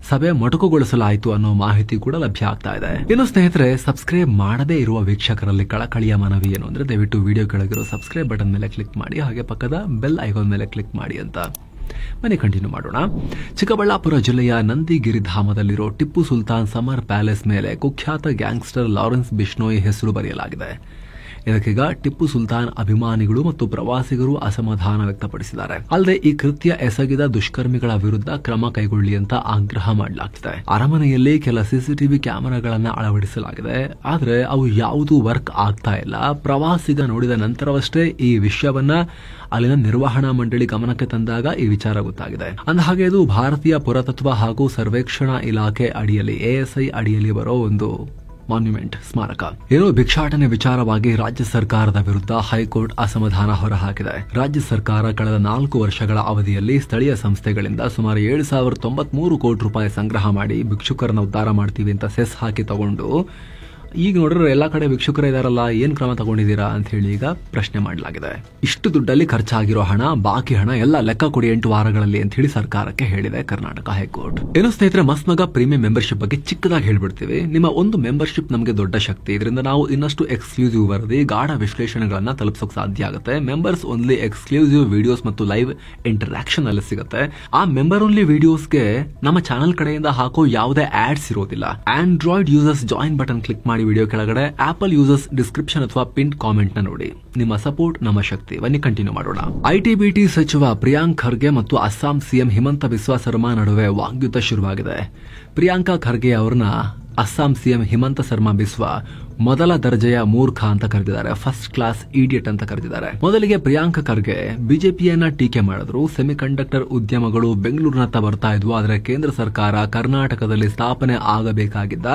ಸಭೆ ಮೊಟಕುಗೊಳಿಸಲಾಯಿತು ಅನ್ನೋ ಮಾಹಿತಿ ಕೂಡ ಲಭ್ಯ ಆಗ್ತಾ ಇದೆ. ಇನ್ನು ಸ್ನೇಹಿತರೆ, ಸಬ್ಸ್ಕ್ರೈಬ್ ಮಾಡದೇ ಇರುವ ವೀಕ್ಷಕರಲ್ಲಿ ಕಳಕಳಿಯ ಮನವಿ ಏನು ಅಂದ್ರೆ ದಯವಿಟ್ಟು ವಿಡಿಯೋ ಕೆಳಗಿರೋ ಸಬ್ಸ್ಕ್ರೈಬ್ ಬಟನ್ ಮೇಲೆ ಕ್ಲಿಕ್ ಮಾಡಿ, ಹಾಗೆ ಪಕ್ಕದ ಬೆಲ್ ಐಕಾನ್ ಮೇಲೆ ಕ್ಲಿಕ್ ಮಾಡಿ ಅಂತ. ಮನೆ ಕಂಟಿನ್ಯೂ ಮಾಡೋಣ. ಚಿಕ್ಕಬಳ್ಳಾಪುರ ಜಿಲ್ಲೆಯ ನಂದಿಗಿರಿಧಾಮದಲ್ಲಿರೋ ಟಿಪ್ಪು ಸುಲ್ತಾನ್ ಸಮರ್ ಪ್ಯಾಲೇಸ್ ಮೇಲೆ ಕುಖ್ಯಾತ ಗ್ಯಾಂಗ್ಸ್ಟರ್ ಲಾರೆನ್ಸ್ ಬಿಷ್ಣೋಯ್ ಹೆಸರು ಬರೆಯಲಾಗಿದೆ. ಇದಕ್ಕೀಗ ಟಿಪ್ಪು ಸುಲ್ತಾನ್ ಅಭಿಮಾನಿಗಳು ಮತ್ತು ಪ್ರವಾಸಿಗರು ಅಸಮಾಧಾನ ವ್ಯಕ್ತಪಡಿಸಿದ್ದಾರೆ. ಅಲ್ಲದೆ ಈ ಕೃತ್ಯ ಎಸಗಿದ ದುಷ್ಕರ್ಮಿಗಳ ವಿರುದ್ಧ ಕ್ರಮ ಕೈಗೊಳ್ಳಿ ಅಂತ ಆಗ್ರಹ ಮಾಡಲಾಗ್ತಿದೆ. ಅರಮನೆಯಲ್ಲಿ ಕೆಲ ಸಿಸಿಟಿವಿ ಕ್ಯಾಮೆರಾಗಳನ್ನ ಅಳವಡಿಸಲಾಗಿದೆ, ಆದ್ರೆ ಅವು ಯಾವುದೂ ವರ್ಕ್ ಆಗ್ತಾ ಇಲ್ಲ. ಪ್ರವಾಸಿಗ ನೋಡಿದ ನಂತರವಷ್ಟೇ ಈ ವಿಷಯವನ್ನ ಅಲ್ಲಿನ ನಿರ್ವಹಣಾ ಮಂಡಳಿ ಗಮನಕ್ಕೆ ತಂದಾಗ ಈ ವಿಚಾರ ಗೊತ್ತಾಗಿದೆ. ಅಂದಹಾಗೆ ಇದು ಭಾರತೀಯ ಪುರಾತತ್ವ ಹಾಗೂ ಸರ್ವೇಕ್ಷಣಾ ಇಲಾಖೆ ಅಡಿಯಲ್ಲಿ ASI ಅಡಿಯಲ್ಲಿ ಬರೋ ಒಂದು ಮಾನ್ಯುಮೆಂಟ್ ಸ್ಮಾರಕ. ಏನೋ ಭಿಕ್ಷಾಟನೆ ವಿಚಾರವಾಗಿ ರಾಜ್ಯ ಸರ್ಕಾರದ ವಿರುದ್ಧ ಹೈಕೋರ್ಟ್ ಅಸಮಾಧಾನ ಹೊರಹಾಕಿದೆ. ರಾಜ್ಯ ಸರ್ಕಾರ ಕಳೆದ 4 ವರ್ಷಗಳ ಅವಧಿಯಲ್ಲಿ ಸ್ಥಳೀಯ ಸಂಸ್ಥೆಗಳಿಂದ ಸುಮಾರು 7,093 ಕೋಟಿ ರೂಪಾಯಿ ಸಂಗ್ರಹ ಮಾಡಿ ಭಿಕ್ಷುಕರನ್ನ ಉದ್ಧಾರ ಮಾಡ್ತೀವಿ ಅಂತ ಸೆಸ್ ಹಾಕಿ ತಗೊಂಡು ಈಗ ನೋಡಿದ್ರೆ ಎಲ್ಲಾ ಕಡೆ ಭಿಕ್ಷುಕರ ಇದಾರಲ್ಲ, ಏನ್ ಕ್ರಮ ತಗೊಂಡಿದ್ದೀರಾ ಅಂತ ಹೇಳಿ ಈಗ ಪ್ರಶ್ನೆ ಮಾಡಲಾಗಿದೆ. ಇಷ್ಟು ದುಡ್ಡಲ್ಲಿ ಖರ್ಚಾಗಿರೋ ಹಣ, ಬಾಕಿ ಹಣ ಎಲ್ಲ ಲೆಕ್ಕ ಕೊಡಿ 8 ವಾರಗಳಲ್ಲಿ ಅಂತ ಹೇಳಿ ಸರ್ಕಾರಕ್ಕೆ ಹೇಳಿದೆ ಕರ್ನಾಟಕ ಹೈಕೋರ್ಟ್. ಏನು ಸ್ನೇಹಿತರೆ, ಮಸ್ಮಗ ಪ್ರೀಮಿಯಂ ಮೆಂಬರ್ಶಿಪ್ ಬಗ್ಗೆ ಚಿಕ್ಕದಾಗಿ ಹೇಳ್ಬಿಡ್ತೀವಿ. ನಿಮ್ಮ ಒಂದು ಮೆಂಬರ್ಶಿಪ್ ನಮಗೆ ದೊಡ್ಡ ಶಕ್ತಿ. ಇದರಿಂದ ನಾವು ಇನ್ನಷ್ಟು ಎಕ್ಸ್ಕ್ಲೂಸಿವ್ ವರದಿ, ಗಾಢ ವಿಶ್ಲೇಷಣೆಗಳನ್ನ ತಲುಪಿಸೋಕೆ ಸಾಧ್ಯ ಆಗುತ್ತೆ. ಮೆಂಬರ್ಸ್ ಓನ್ಲಿ ಎಕ್ಸ್ಕ್ಲೂಸಿವ್ ವಿಡಿಯೋಸ್ ಮತ್ತು ಲೈವ್ ಇಂಟರಾಕ್ಷನ್ ಅಲ್ಲಿ ಸಿಗುತ್ತೆ. ಆ ಮೆಂಬರ್ ಓನ್ಲಿ ವಿಡಿಯೋಸ್ಗೆ ನಮ್ಮ ಚಾನಲ್ ಕಡೆಯಿಂದ ಹಾಕೋ ಯಾವುದೇ ಆಡ್ಸ್ ಇರೋದಿಲ್ಲ. Android users join button click ಮಾಡಿ ವಿಡಿಯೋ ಕೆಳಗಡೆ, ಆಪಲ್ ಯೂಸರ್ಸ್ ಡಿಸ್ಕ್ರಿಪ್ಷನ್ ಅಥವಾ ಪಿನ್ ಕಾಮೆಂಟ್ ನ ನೋಡಿ. ನಿಮ್ಮ ಸಪೋರ್ಟ್ ನಮ್ಮ ಶಕ್ತಿ. ಬನ್ನಿ ಕಂಟಿನ್ಯೂ ಮಾಡೋಣ. IT-BT ಸಚಿವ ಪ್ರಿಯಾಂಕ್ ಖರ್ಗೆ ಮತ್ತು ಅಸ್ಸಾಂ ಸಿಎಂ ಹಿಮಂತ ಬಿಸ್ವಾ ಸರ್ಮಾ ನಡುವೆ ವಾಗ್ಯುದ್ಧ ಶುರುವಾಗಿದೆ. ಪ್ರಿಯಾಂಕಾ ಖರ್ಗೆ ಅವರನ್ನ ಅಸ್ಸಾಂ ಸಿಎಂ ಹಿಮಂತ ಸರ್ಮಾ ಬಿಸ್ವಾ ಮೊದಲ ದರ್ಜೆಯ ಮೂರ್ಖ ಅಂತ ಕರೆದಿದ್ದಾರೆ, ಫಸ್ಟ್ ಕ್ಲಾಸ್ ಇಡಿಯಟ್ ಅಂತ ಕರೆದಿದ್ದಾರೆ. ಮೊದಲಿಗೆ ಪ್ರಿಯಾಂಕ ಖರ್ಗೆ ಬಿಜೆಪಿಯನ್ನ ಟೀಕೆ ಮಾಡಿದ್ರು. ಸೆಮಿಕಂಡಕ್ಟರ್ ಉದ್ಯಮಗಳು ಬೆಂಗಳೂರಿನತ್ತ ಬರ್ತಾ ಇದ್ವು, ಆದರೆ ಕೇಂದ್ರ ಸರ್ಕಾರ ಕರ್ನಾಟಕದಲ್ಲಿ ಸ್ಥಾಪನೆ ಆಗಬೇಕಾಗಿದ್ದ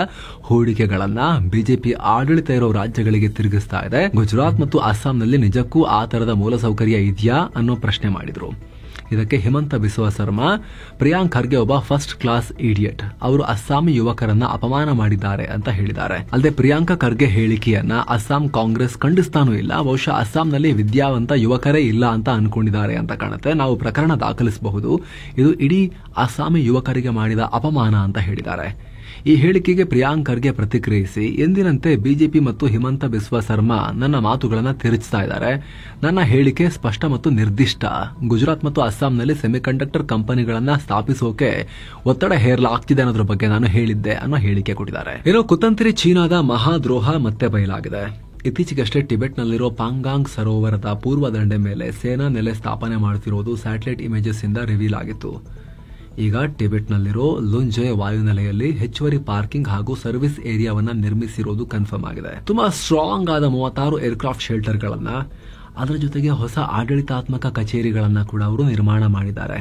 ಹೂಡಿಕೆಗಳನ್ನ ಬಿಜೆಪಿ ಆಡಳಿತ ಇರೋ ರಾಜ್ಯಗಳಿಗೆ ತಿರುಗಿಸ್ತಾ ಇದೆ. ಗುಜರಾತ್ ಮತ್ತು ಅಸ್ಸಾಂನಲ್ಲಿ ನಿಜಕ್ಕೂ ಆ ತರದ ಮೂಲಸೌಕರ್ಯ ಇದೆಯಾ ಅನ್ನೋ ಪ್ರಶ್ನೆ ಮಾಡಿದ್ರು. ಇದಕ್ಕೆ ಹಿಮಂತ ಬಿಸ್ವಾ ಸರ್ಮಾ, ಪ್ರಿಯಾಂಕ್ ಖರ್ಗೆ ಒಬ್ಬ ಫಸ್ಟ್ ಕ್ಲಾಸ್ ಇಡಿಯಟ್, ಅವರು ಅಸ್ಸಾಮಿ ಯುವಕರನ್ನ ಅಪಮಾನ ಮಾಡಿದ್ದಾರೆ ಅಂತ ಹೇಳಿದ್ದಾರೆ. ಅಲ್ಲದೆ ಪ್ರಿಯಾಂಕಾ ಖರ್ಗೆ ಹೇಳಿಕೆಯನ್ನ ಅಸ್ಸಾಂ ಕಾಂಗ್ರೆಸ್ ಖಂಡಿಸ್ತಾನೂ ಇಲ್ಲ. ಬಹುಶಃ ಅಸ್ಸಾಂನಲ್ಲಿ ವಿದ್ಯಾವಂತ ಯುವಕರೇ ಇಲ್ಲ ಅಂತ ಅನ್ಕೊಂಡಿದ್ದಾರೆ ಅಂತ ಕಾಣುತ್ತೆ. ನಾವು ಪ್ರಕರಣ ದಾಖಲಿಸಬಹುದು. ಇದು ಇಡೀ ಅಸ್ಸಾಮಿ ಯುವಕರಿಗೆ ಮಾಡಿದ ಅಪಮಾನ ಅಂತ ಹೇಳಿದ್ದಾರೆ. ಈ ಹೇಳಿಕೆಗೆ ಪ್ರಿಯಾಂಕ್ ಖರ್ಗೆ ಪ್ರತಿಕ್ರಿಯಿಸಿ, ಎಂದಿನಂತೆ ಬಿಜೆಪಿ ಮತ್ತು ಹಿಮಂತ ಬಿಸ್ವಾ ಸರ್ಮಾ ನನ್ನ ಮಾತುಗಳನ್ನ ತಿರುಚಿಸ್ತಾ ಇದ್ದಾರೆ. ನನ್ನ ಹೇಳಿಕೆ ಸ್ಪಷ್ಟ ಮತ್ತು ನಿರ್ದಿಷ್ಟ. ಗುಜರಾತ್ ಮತ್ತು ಅಸ್ಸಾಂನಲ್ಲಿ ಸೆಮಿಕಂಡಕ್ಟರ್ ಕಂಪನಿಗಳನ್ನ ಸ್ಥಾಪಿಸೋಕೆ ಒತ್ತಡ ಹೇರಲಾಗ್ತಿದೆ ಅನ್ನೋದ್ರ ಬಗ್ಗೆ ನಾನು ಹೇಳಿದ್ದೆ ಅನ್ನೋ ಹೇಳಿಕೆ ಕೊಟ್ಟಿದ್ದಾರೆ. ಏನೋ ಕುತಂತ್ರಿ ಚೀನಾದ ಮಹಾದ್ರೋಹ ಮತ್ತೆ ಬಯಲಾಗಿದೆ. ಇತ್ತೀಚೆಗಷ್ಟೇ ಟಿಬೆಟ್ನಲ್ಲಿರೋ ಪಾಂಗಾಂಗ್ ಸರೋವರದ ಪೂರ್ವ ದಂಡೆ ಮೇಲೆ ಸೇನಾ ನೆಲೆ ಸ್ಥಾಪನೆ ಮಾಡುತ್ತಿರುವುದು ಸ್ಯಾಟಲೈಟ್ ಇಮೇಜಸ್ ಇಂದ ರಿವೀಲ್ ಆಗಿತ್ತು. ಈಗ ಟಿಬೆಟ್ನಲ್ಲಿರೋ ಲುಂಜೆ ವಾಯುನೆಲೆಯಲ್ಲಿ ಹೆಚ್ಚುವರಿ ಪಾರ್ಕಿಂಗ್ ಹಾಗೂ ಸರ್ವಿಸ್ ಏರಿಯಾವನ್ನ ನಿರ್ಮಿಸಿರೋದು ಕನ್ಫರ್ಮ್ ಆಗಿದೆ. ತುಂಬಾ ಸ್ಟ್ರಾಂಗ್ ಆದ 36 ಏರ್ಕ್ರಾಫ್ಟ್ ಶೆಲ್ಟರ್ಗಳನ್ನ, ಅದರ ಜೊತೆಗೆ ಹೊಸ ಆಡಳಿತಾತ್ಮಕ ಕಚೇರಿಗಳನ್ನ ಕೂಡ ಅವರು ನಿರ್ಮಾಣ ಮಾಡಿದ್ದಾರೆ.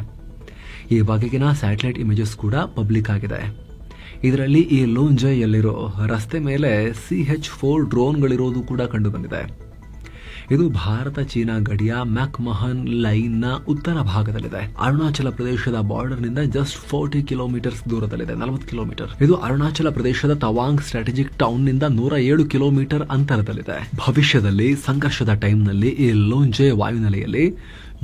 ಈ ಬಗೆಗಿನ ಸ್ಯಾಟಲೈಟ್ ಇಮೇಜಸ್ ಕೂಡ ಪಬ್ಲಿಕ್ ಆಗಿದೆ. ಇದರಲ್ಲಿ ಈ ಲುಂಜೆಯಲ್ಲಿರೋ ರಸ್ತೆ ಮೇಲೆ CH-4 ಡ್ರೋನ್ಗಳಿರೋದು ಕೂಡ ಕಂಡು ಬಂದಿದೆ. ಇದು ಭಾರತ ಚೀನಾ ಗಡಿಯ ಮ್ಯಾಕ್ಮಹನ್ ಲೈನ್ ನ ಉತ್ತರ ಭಾಗದಲ್ಲಿದೆ. ಅರುಣಾಚಲ ಪ್ರದೇಶದ ಬಾರ್ಡರ್ ನಿಂದ ಜಸ್ಟ್ 40 ಕಿಲೋಮೀಟರ್ಸ್ ದೂರದಲ್ಲಿದೆ, 40 ಕಿಲೋಮೀಟರ್. ಇದು ಅರುಣಾಚಲ ಪ್ರದೇಶದ ತವಾಂಗ್ ಸ್ಟ್ರಾಟಜಿಕ್ ಟೌನ್ ನಿಂದ 107 ಕಿಲೋಮೀಟರ್ ಅಂತರದಲ್ಲಿದೆ. ಭವಿಷ್ಯದಲ್ಲಿ ಸಂಘರ್ಷದ ಟೈಮ್ನಲ್ಲಿ ಈ ಲೋಂಜೆ ವಾಯುನೆಲೆಯಲ್ಲಿ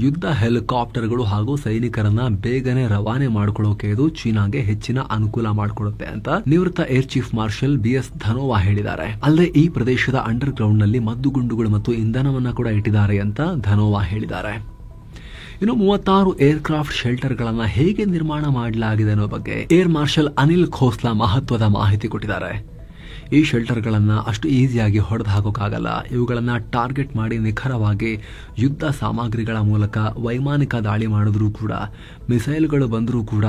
ಯುದ್ಧ ಹೆಲಿಕಾಪ್ಟರ್ಗಳು ಹಾಗೂ ಸೈನಿಕರನ್ನ ಬೇಗನೆ ರವಾನೆ ಮಾಡಿಕೊಳ್ಳೋಕೆ ಇದು ಚೀನಾಗೆ ಹೆಚ್ಚಿನ ಅನುಕೂಲ ಮಾಡಿಕೊಡುತ್ತೆ ಅಂತ ನಿವೃತ್ತ air chief marshal BS Dhanoa ಹೇಳಿದ್ದಾರೆ. ಅಲ್ಲದೆ ಈ ಪ್ರದೇಶದ ಅಂಡರ್ ಗ್ರೌಂಡ್ ನಲ್ಲಿ ಮದ್ದುಗುಂಡುಗಳು ಮತ್ತು ಇಂಧನವನ್ನ ಕೂಡ ಇಟ್ಟಿದ್ದಾರೆ ಅಂತ ಧನೋವಾ ಹೇಳಿದ್ದಾರೆ. ಇನ್ನು 36 ಏರ್ಕ್ರಾಫ್ಟ್ ಶೆಲ್ಟರ್ಗಳನ್ನ ಹೇಗೆ ನಿರ್ಮಾಣ ಮಾಡಲಾಗಿದೆ ಅನ್ನೋ ಬಗ್ಗೆ ಏರ್ ಮಾರ್ಷಲ್ ಅನಿಲ್ ಖೋಸ್ಲಾ ಮಹತ್ವದ ಮಾಹಿತಿ ಕೊಟ್ಟಿದ್ದಾರೆ. ಈ ಶೆಲ್ಟರ್ಗಳನ್ನ ಅಷ್ಟು ಈಸಿಯಾಗಿ ಹೊಡೆದು ಹಾಕೋಕ್ಕಾಗಲ್ಲ. ಇವುಗಳನ್ನ ಟಾರ್ಗೆಟ್ ಮಾಡಿ ನಿಖರವಾಗಿ ಯುದ್ಧ ಸಾಮಗ್ರಿಗಳ ಮೂಲಕ ವೈಮಾನಿಕ ದಾಳಿ ಮಾಡಿದ್ರೂ ಕೂಡ, ಮಿಸೈಲ್ಗಳು ಬಂದರೂ ಕೂಡ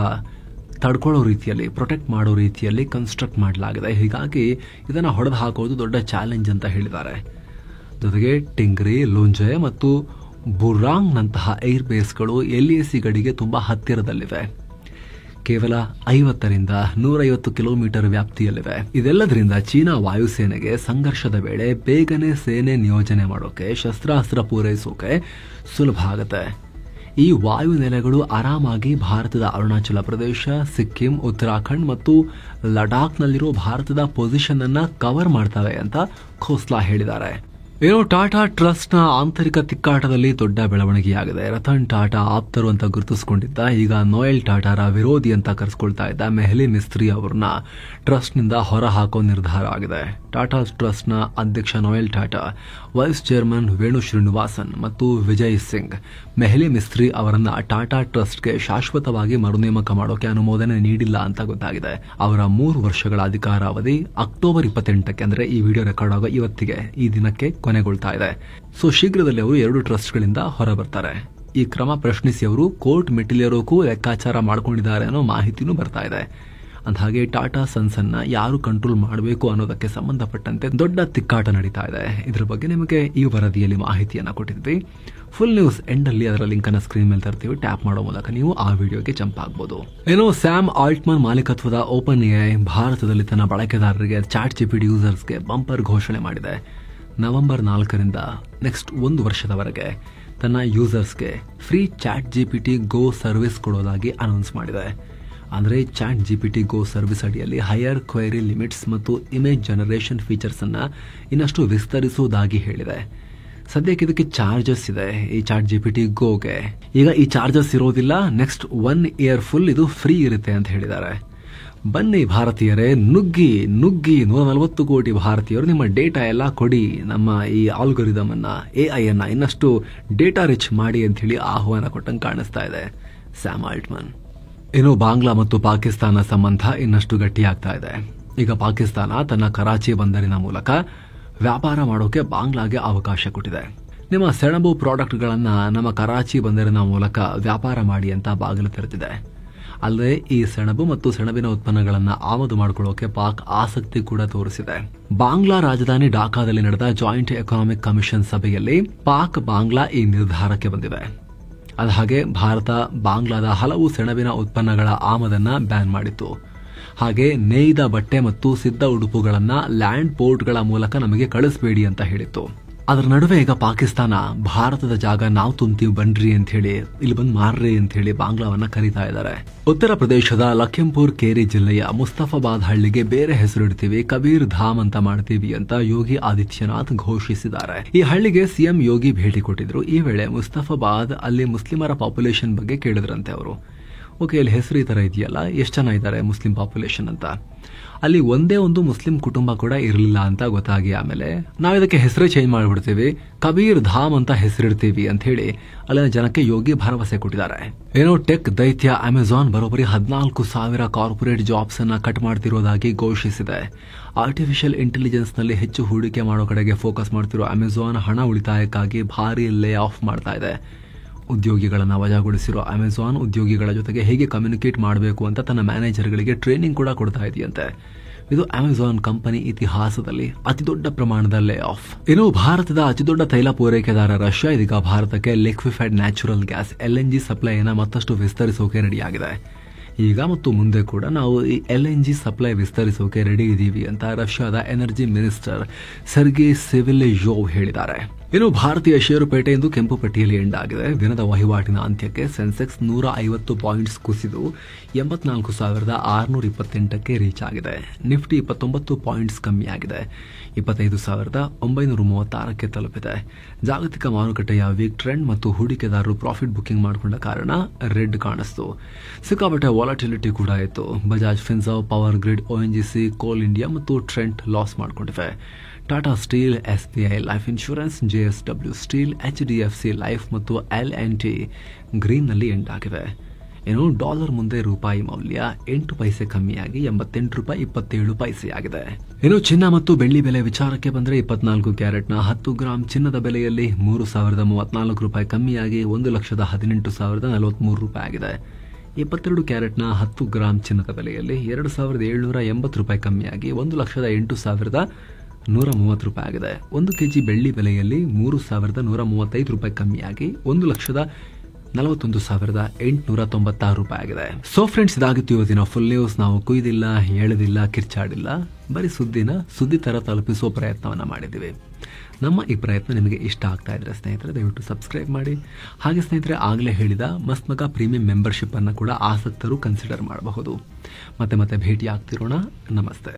ತಡ್ಕೊಳ್ಳೋ ರೀತಿಯಲ್ಲಿ, ಪ್ರೊಟೆಕ್ಟ್ ಮಾಡೋ ರೀತಿಯಲ್ಲಿ ಕನ್ಸ್ಟ್ರಕ್ಟ್ ಮಾಡಲಾಗಿದೆ. ಹೀಗಾಗಿ ಇದನ್ನ ಹೊಡೆದು ಹಾಕೋದು ದೊಡ್ಡ ಚಾಲೆಂಜ್ ಅಂತ ಹೇಳಿದ್ದಾರೆ. ಜೊತೆಗೆ ಟಿಂಗ್ರಿ, ಲುಂಜೆ ಮತ್ತು ಬುರಾಂಗ್ ನಂತಹ ಏರ್ ಬೇಸ್ಗಳು LAC ಗಡಿಗೆ ತುಂಬಾ ಹತ್ತಿರದಲ್ಲಿವೆ. ಕೇವಲ 50ರಿಂದ 150 ಕಿಲೋಮೀಟರ್ ವ್ಯಾಪ್ತಿಯಲ್ಲಿವೆ. ಇದೆಲ್ಲದರಿಂದ ಚೀನಾ ವಾಯುಸೇನೆಗೆ ಸಂಘರ್ಷದ ವೇಳೆ ಬೇಗನೆ ಸೇನೆ ನಿಯೋಜನೆ ಮಾಡೋಕೆ, ಶಸ್ತ್ರಾಸ್ತ್ರ ಪೂರೈಸೋಕೆ ಸುಲಭ ಆಗುತ್ತೆ. ಈ ವಾಯುನೆಲೆಗಳು ಆರಾಮಾಗಿ ಭಾರತದ ಅರುಣಾಚಲ ಪ್ರದೇಶ, ಸಿಕ್ಕಿಂ, ಉತ್ತರಾಖಂಡ್ ಮತ್ತು ಲಡಾಖ್ನಲ್ಲಿರೋ ಭಾರತದ ಪೊಸಿಷನ್ ಅನ್ನ ಕವರ್ ಮಾಡ್ತವೆ ಅಂತ ಖೋಸ್ಲಾ ಹೇಳಿದ್ದಾರೆ. ಏನೋ ಟಾಟಾ ಟ್ರಸ್ಟ್ ನ ಆಂತರಿಕ ತಿಕ್ಕಾಟದಲ್ಲಿ ದೊಡ್ಡ ಬೆಳವಣಿಗೆಯಾಗಿದೆ. ರತನ್ ಟಾಟಾ ಆಪ್ತರು ಅಂತ ಗುರುತಿಸಿಕೊಂಡಿದ್ದ, ಈಗ ನೋಯಲ್ ಟಾಟಾರ ವಿರೋಧಿ ಅಂತ ಕರೆಸಿಕೊಳ್ತಾ ಇದ್ದ ಮೆಹಲಿ ಮಿಸ್ತ್ರಿ ಅವರನ್ನ ಟ್ರಸ್ಟ್ ನಿಂದ ಹೊರ ಹಾಕೋ ನಿರ್ಧಾರ ಆಗಿದೆ. ಟಾಟಾ ಟ್ರಸ್ಟ್ ನ ಅಧ್ಯಕ್ಷ Noel Tata, vice chairman Venu Srinivasan ಮತ್ತು ವಿಜಯ್ ಸಿಂಗ್ ಮೆಹಲಿ ಮಿಸ್ತ್ರಿ ಅವರನ್ನ ಟಾಟಾ ಟ್ರಸ್ಟ್ಗೆ ಶಾಶ್ವತವಾಗಿ ಮರುನೇಮಕ ಮಾಡೋಕೆ ಅನುಮೋದನೆ ನೀಡಿಲ್ಲ ಅಂತ ಗೊತ್ತಾಗಿದೆ. ಅವರ 3 ವರ್ಷಗಳ ಅಧಿಕಾರಾವಧಿ ಅಕ್ಟೋಬರ್ 28ಕ್ಕೆ, ಅಂದ್ರೆ ಈ ವಿಡಿಯೋ ರೆಕಾರ್ಡ್ ಆಗೋ ಇವತ್ತಿಗೆ, ಈ ದಿನಕ್ಕೆ ಕೊನೆಗೊಳ್ತಾ ಇದೆ. ಸೊ ಶೀಘ್ರದಲ್ಲಿ ಅವರು 2 ಟ್ರಸ್ಟ್ಗಳಿಂದ ಹೊರಬರ್ತಾರೆ. ಈ ಕ್ರಮ ಪ್ರಶ್ನಿಸಿ ಅವರು ಕೋರ್ಟ್ ಮೆಟ್ಟಿಲೇರೋಕ್ಕೂ ಲೆಕ್ಕಾಚಾರ ಮಾಡ್ಕೊಂಡಿದ್ದಾರೆ ಅನ್ನೋ ಮಾಹಿತಿನೂ ಬರ್ತಾ ಇದೆ. ಅಂದಹಾಗೆ ಟಾಟಾ ಸನ್ಸ್ ಅನ್ನ ಯಾರು ಕಂಟ್ರೋಲ್ ಮಾಡಬೇಕು ಅನ್ನೋದಕ್ಕೆ ಸಂಬಂಧಪಟ್ಟಂತೆ ದೊಡ್ಡ ತಿಕ್ಕಾಟ ನಡೀತಾ ಇದೆ. ಇದರ ಬಗ್ಗೆ ನಿಮಗೆ ಈ ವರದಿಯಲ್ಲಿ ಮಾಹಿತಿಯನ್ನ ಕೊಟ್ಟಿದ್ವಿ. ಫುಲ್ ನ್ಯೂಸ್ ಎಂಡ್ ಅಲ್ಲಿ ಅದರ ಲಿಂಕ್ ಅನ್ನ ಸ್ಕ್ರೀನ್ ಮೇಲೆ ತರ್ತೀವಿ. ಟ್ಯಾಪ್ ಮಾಡೋ ಮೂಲಕ ನೀವು ಆ ವಿಡಿಯೋಗೆ ಜಂಪ್ ಆಗಬಹುದು. ಏನೋ ಸ್ಯಾಮ್ ಆಲ್ಟ್ಮನ್ ಮಾಲೀಕತ್ವದ ಓಪನ್ ಎಐ ಭಾರತದಲ್ಲಿ ತನ್ನ ಬಳಕೆದಾರರಿಗೆ ಚಾಟ್ ಜಿಪಿಟಿ ಯೂಸರ್ಸ್ಗೆ ಬಂಪರ್ ಘೋಷಣೆ ಮಾಡಿದೆ. ನವೆಂಬರ್ 4ರಿಂದ ನೆಕ್ಸ್ಟ್ 1 ವರ್ಷದವರೆಗೆ ತನ್ನ ಯೂಸರ್ಸ್ಗೆ ಫ್ರೀ ಚಾಟ್ ಜಿಪಿಟಿ ಗೋ ಸರ್ವಿಸ್ ಕೊಡೋದಾಗಿ ಅನೌನ್ಸ್ ಮಾಡಿದೆ. ಅಂದರೆ ಚಾಟ್ ಜಿಪಿಟಿ ಗೋ ಸರ್ವಿಸ್ ಅಡಿಯಲ್ಲಿ ಹೈಯರ್ ಕ್ವೈರಿ ಲಿಮಿಟ್ಸ್ ಮತ್ತು ಇಮೇಜ್ ಜನರೇಷನ್ ಫೀಚರ್ಸ್ ಅನ್ನ ಇನ್ನಷ್ಟು ವಿಸ್ತರಿಸುವುದಾಗಿ ಹೇಳಿದೆ. ಸದ್ಯಕ್ಕೆ ಇದಕ್ಕೆ ಚಾರ್ಜಸ್ ಇದೆ ಈ ಚಾಟ್ ಜಿಪಿಟಿ ಗೋಗೆ. ಈಗ ಈ ಚಾರ್ಜಸ್ ಇರೋದಿಲ್ಲ, ನೆಕ್ಸ್ಟ್ 1 ಇಯರ್ ಫುಲ್ ಇದು ಫ್ರೀ ಇರುತ್ತೆ ಅಂತ ಹೇಳಿದ್ದಾರೆ. ಬನ್ನಿ ಭಾರತೀಯರೇ, ನುಗ್ಗಿ 140 ಕೋಟಿ ಭಾರತೀಯರು ನಿಮ್ಮ ಡೇಟಾ ಎಲ್ಲ ಕೊಡಿ, ನಮ್ಮ ಈ ಆಲ್ಗೊರಿದಮ್ ಅನ್ನ ಎಐ ಅನ್ನ ಇನ್ನಷ್ಟು ಡೇಟಾ ರಿಚ್ ಮಾಡಿ ಅಂತ ಹೇಳಿ ಆಹ್ವಾನ ಕೊಟ್ಟಂಗೆ ಕಾಣಿಸ್ತಾ ಇದೆ ಸ್ಯಾಮ್ ಆಲ್ಟ್ಮನ್. ಇನ್ನು ಬಾಂಗ್ಲಾ ಮತ್ತು ಪಾಕಿಸ್ತಾನ ಸಂಬಂಧ ಇನ್ನಷ್ಟು ಗಟ್ಟಿಯಾಗ್ತಾ ಇದೆ. ಈಗ ಪಾಕಿಸ್ತಾನ ತನ್ನ ಕರಾಚಿ ಬಂದರಿನ ಮೂಲಕ ವ್ಯಾಪಾರ ಮಾಡೋಕೆ ಬಾಂಗ್ಲಾಗೆ ಅವಕಾಶ ಕೊಟ್ಟಿದೆ. ನಿಮ್ಮ ಸೆಣಬು ಪ್ರಾಡಕ್ಟ್ಗಳನ್ನ ನಮ್ಮ ಕರಾಚಿ ಬಂದರಿನ ಮೂಲಕ ವ್ಯಾಪಾರ ಮಾಡಿ ಅಂತ ಬಾಗಿಲು ತೆರೆದಿದೆ. ಅಲ್ಲದೆ ಈ ಸೆಣಬು ಮತ್ತು ಸೆಣಬಿನ ಉತ್ಪನ್ನಗಳನ್ನು ಆಮದು ಮಾಡಿಕೊಳ್ಳೋಕೆ ಪಾಕ್ ಆಸಕ್ತಿ ಕೂಡ ತೋರಿಸಿದೆ. ಬಾಂಗ್ಲಾ ರಾಜಧಾನಿ ಢಾಕಾದಲ್ಲಿ ನಡೆದ ಜಾಯಿಂಟ್ ಎಕನಾಮಿಕ್ ಕಮಿಷನ್ ಸಭೆಯಲ್ಲಿ ಪಾಕ್ ಬಾಂಗ್ಲಾ ಈ ನಿರ್ಧಾರಕ್ಕೆ ಬಂದಿವೆ. ಅದ ಹಾಗೆ ಭಾರತ ಬಾಂಗ್ಲಾದ ಹಲವು ಸೆಣಬಿನ ಉತ್ಪನ್ನಗಳ ಆಮದನ್ನ ಬ್ಯಾನ್ ಮಾಡಿತ್ತು. ಹಾಗೆ ನೇಯ್ದ ಬಟ್ಟೆ ಮತ್ತು ಸಿದ್ಧ ಉಡುಪುಗಳನ್ನ ಲ್ಯಾಂಡ್ ಪೋರ್ಟ್ಗಳ ಮೂಲಕ ನಮಗೆ ಕಳಿಸಬೇಡಿ ಅಂತ ಹೇಳಿತ್ತು. ಅದರ ನಡುವೆ ಈಗ ಪಾಕಿಸ್ತಾನ ಭಾರತದ ಜಾಗ ನಾವು ತುಂಬ್ತೀವಿ ಬನ್ರಿ ಅಂತ ಹೇಳಿ, ಇಲ್ಲಿ ಬಂದು ಮಾರ್ರಿ ಅಂತ ಹೇಳಿ ಬಾಂಗ್ಲಾವನ್ನ ಕರೀತಾ ಇದ್ದಾರೆ. ಉತ್ತರ ಪ್ರದೇಶದ ಲಖಿಂಪುರ್ ಕೇರಿ ಜಿಲ್ಲೆಯ ಮುಸ್ತಫಾಬಾದ್ ಹಳ್ಳಿಗೆ ಬೇರೆ ಹೆಸರಿಡ್ತೀವಿ, ಕಬೀರ್ ಧಾಮ್ ಅಂತ ಮಾಡ್ತೀವಿ ಅಂತ ಯೋಗಿ ಆದಿತ್ಯನಾಥ್ ಘೋಷಿಸಿದ್ದಾರೆ. ಈ ಹಳ್ಳಿಗೆ ಸಿಎಂ ಯೋಗಿ ಭೇಟಿ ಕೊಟ್ಟಿದ್ರು. ಈ ವೇಳೆ ಮುಸ್ತಫಾಬಾದ್ ಅಲ್ಲಿ ಮುಸ್ಲಿಮರ ಪಾಪ್ಯುಲೇಷನ್ ಬಗ್ಗೆ ಕೇಳಿದ್ರಂತೆ ಅವರು. ಓಕೆ, ಇಲ್ಲಿ ಹೆಸರು ಈ ತರ ಇದೆಯಲ್ಲ, ಎಷ್ಟು ಜನ ಇದ್ದಾರೆ ಮುಸ್ಲಿಂ ಪಾಪ್ಯುಲೇಷನ್ ಅಂತ. ಅಲ್ಲಿ ಒಂದೇ ಒಂದು ಮುಸ್ಲಿಂ ಕುಟುಂಬ ಕೂಡ ಇರಲಿಲ್ಲ ಅಂತ ಗೊತ್ತಾಗಿ ಆಮೇಲೆ ನಾವು ಇದಕ್ಕೆ ಹೆಸರೇ ಚೇಂಜ್ ಮಾಡಿಬಿಡ್ತೀವಿ, ಕಬೀರ್ ಧಾಮ್ ಅಂತ ಹೆಸರಿಡ್ತೀವಿ ಅಂತ ಹೇಳಿ ಅಲ್ಲಿನ ಜನಕ್ಕೆ ಯೋಗಿ ಭರವಸೆ ಕೊಟ್ಟಿದ್ದಾರೆ. ಏನೋ ಟೆಕ್ ದೈತ್ಯ ಅಮೆಜಾನ್ ಬರೋಬ್ಬರಿ 14,000 ಕಾರ್ಪೊರೇಟ್ ಜಾಬ್ಸ್ ಅನ್ನ ಕಟ್ ಮಾಡ್ತಿರೋದಾಗಿ ಘೋಷಿಸಿದೆ. ಆರ್ಟಿಫಿಷಿಯಲ್ ಇಂಟೆಲಿಜೆನ್ಸ್ ನಲ್ಲಿ ಹೆಚ್ಚು ಹೂಡಿಕೆ ಮಾಡೋ ಕಡೆಗೆ ಫೋಕಸ್ ಮಾಡ್ತಿರೋ ಅಮೆಜಾನ್ ಹಣ ಉಳಿತಾಯಕ್ಕಾಗಿ ಭಾರಿ ಲೇ ಆಫ್ ಮಾಡ್ತಾ ಇದೆ. ಉದ್ಯೋಗಿಗಳನ್ನು ವಜಾಗೊಳಿಸಿರೋ ಅಮೆಜಾನ್ ಉದ್ಯೋಗಿಗಳ ಜೊತೆಗೆ ಹೇಗೆ ಕಮ್ಯುನಿಕೇಟ್ ಮಾಡಬೇಕು ಅಂತ ತನ್ನ ಮ್ಯಾನೇಜರ್ಗಳಿಗೆ ಟ್ರೈನಿಂಗ್ ಕೂಡ ಕೊಡ್ತಾ ಇದೆಯಂತೆ. ಇದು ಅಮೆಜಾನ್ ಕಂಪನಿ ಇತಿಹಾಸದಲ್ಲಿ ಅತಿದೊಡ್ಡ ಪ್ರಮಾಣದ ಲೇ ಆಫ್. ಇನ್ನು ಭಾರತದ ಅತಿದೊಡ್ಡ ತೈಲ ಪೂರೈಕೆದಾರ ರಷ್ಯಾ ಇದೀಗ ಭಾರತಕ್ಕೆ ಲಿಕ್ವಿಫೈಡ್ ನ್ಯಾಚುರಲ್ ಗ್ಯಾಸ್ LNG ಸಪ್ಲೈಯನ್ನು ಮತ್ತಷ್ಟು ವಿಸ್ತರಿಸೋಕೆ ರೆಡಿಯಾಗಿದೆ. ಈಗ ಮತ್ತು ಮುಂದೆ ಕೂಡ ನಾವು ಈ LNG ಸಪ್ಲೈ ವಿಸ್ತರಿಸೋಕೆ ರೆಡಿ ಇದೀವಿ ಅಂತ ರಷ್ಯಾದ ಎನರ್ಜಿ ಮಿನಿಸ್ಟರ್ ಸರ್ಗಿ ಸಿವಿಲೆಜೋವ್ ಹೇಳಿದ್ದಾರೆ. ಇನ್ನು ಭಾರತೀಯ ಷೇರುಪೇಟೆ ಇಂದು ಕೆಂಪು ಪಟ್ಟಿಯಲ್ಲಿ ಎಂಡ್ ಆಗಿದೆ. ದಿನದ ವಹಿವಾಟಿನ ಅಂತ್ಯಕ್ಕೆ ಸೆನ್ಸೆಕ್ಸ್ 150 ಪಾಯಿಂಟ್ಸ್ ಕುಸಿದು 84,628ಕ್ಕೆ ರೀಚ್ ಆಗಿದೆ. ನಿಫ್ಟಿ 29 ಪಾಯಿಂಟ್ಸ್ ಕಮ್ಮಿಯಾಗಿದೆ, 25,936ಕ್ಕೆ ತಲುಪಿದೆ. ಜಾಗತಿಕ ಮಾರುಕಟ್ಟೆಯ ವೀಕ್ ಟ್ರೆಂಡ್ ಮತ್ತು ಹೂಡಿಕೆದಾರರು ಪ್ರಾಫಿಟ್ ಬುಕಿಂಗ್ ಮಾಡಿಕೊಂಡ ಕಾರಣ ರೆಡ್ ಕಾಣಿಸ್ತು. ಸಿಕ್ಕಾಪಟ್ಟೆ ವಾಲಟಿಲಿಟಿ ಕೂಡ ಇತ್ತು. Bajaj Finserv, power grid, ONGC, ಕೋಲ್ ಇಂಡಿಯಾ ಮತ್ತು ಟ್ರೆಂಟ್ ಲಾಸ್ ಮಾಡಿಕೊಂಡಿವೆ. Tata steel, SBI life insurance, JSW steel, HDFC life ಮತ್ತು L&T ಗ್ರೀನ್ ನಲ್ಲಿ ಎಂಡ್ ಆಗಿವೆ. ಇನ್ನು ಡಾಲರ್ ಮುಂದೆ ರೂಪಾಯಿ ಮೌಲ್ಯ 8 ಪೈಸೆ ಕಮ್ಮಿಯಾಗಿ 88 ರೂಪಾಯಿ 27 ಪೈಸೆ ಆಗಿದೆ. ಇನ್ನು ಚಿನ್ನ ಮತ್ತು ಬೆಳ್ಳಿ ಬೆಲೆ ವಿಚಾರಕ್ಕೆ ಬಂದರೆ 24 ಕ್ಯಾರೆಟ್ನ 10 ಗ್ರಾಂ ಚಿನ್ನದ ಬೆಲೆಯಲ್ಲಿ 3,034 ರೂಪಾಯಿ ಕಮ್ಮಿಯಾಗಿ 1,18,043 ರೂಪಾಯಿ ಆಗಿದೆ. 22 ಕ್ಯಾರೆಟ್ನ 10 ಗ್ರಾಂ ಚಿನ್ನದ ಬೆಲೆಯಲ್ಲಿ 2,780 ರೂಪಾಯಿ ಕಮ್ಮಿಯಾಗಿ 1,08,130 ರೂಪಾಯಿ ಆಗಿದೆ. 1 ಕೆಜಿ ಬೆಳ್ಳಿ ಬೆಲೆಯಲ್ಲಿ 3,135 ರೂಪಾಯಿ ಕಮ್ಮಿಯಾಗಿ 1,41,896 ರೂಪಾಯಿ ಆಗಿದೆ. ಸೊ ಫ್ರೆಂಡ್ಸ್, ಇದಾಗಿತ್ತು ಇವತ್ತಿನ ಫುಲ್ ನ್ಯೂಸ್. ನಾವು ಕುಯ್ದಿಲ್ಲ, ಎಳೆದಿಲ್ಲ, ಕಿರ್ಚಾಡಿಲ್ಲ, ಬರೀ ಸುದ್ದಿ ತರ ತಲುಪಿಸುವ ಪ್ರಯತ್ನವನ್ನ ಮಾಡಿದ್ದೀವಿ. ನಮ್ಮ ಈ ಪ್ರಯತ್ನ ನಿಮಗೆ ಇಷ್ಟ ಆಗ್ತಾ ಇದ್ರೆ ಸ್ನೇಹಿತರೆ ದಯವಿಟ್ಟು ಸಬ್ಸ್ಕ್ರೈಬ್ ಮಾಡಿ. ಹಾಗೆ ಸ್ನೇಹಿತರೆ, ಆಗಲೇ ಹೇಳಿದ ಮಸ್ಮಗ ಪ್ರೀಮಿಯಂ ಮೆಂಬರ್ಶಿಪ್ ಅನ್ನು ಕೂಡ ಆಸಕ್ತರು ಕನ್ಸಿಡರ್ ಮಾಡಬಹುದು. ಮತ್ತೆ ಭೇಟಿ ಆಗ್ತಿರೋಣ. ನಮಸ್ತೆ.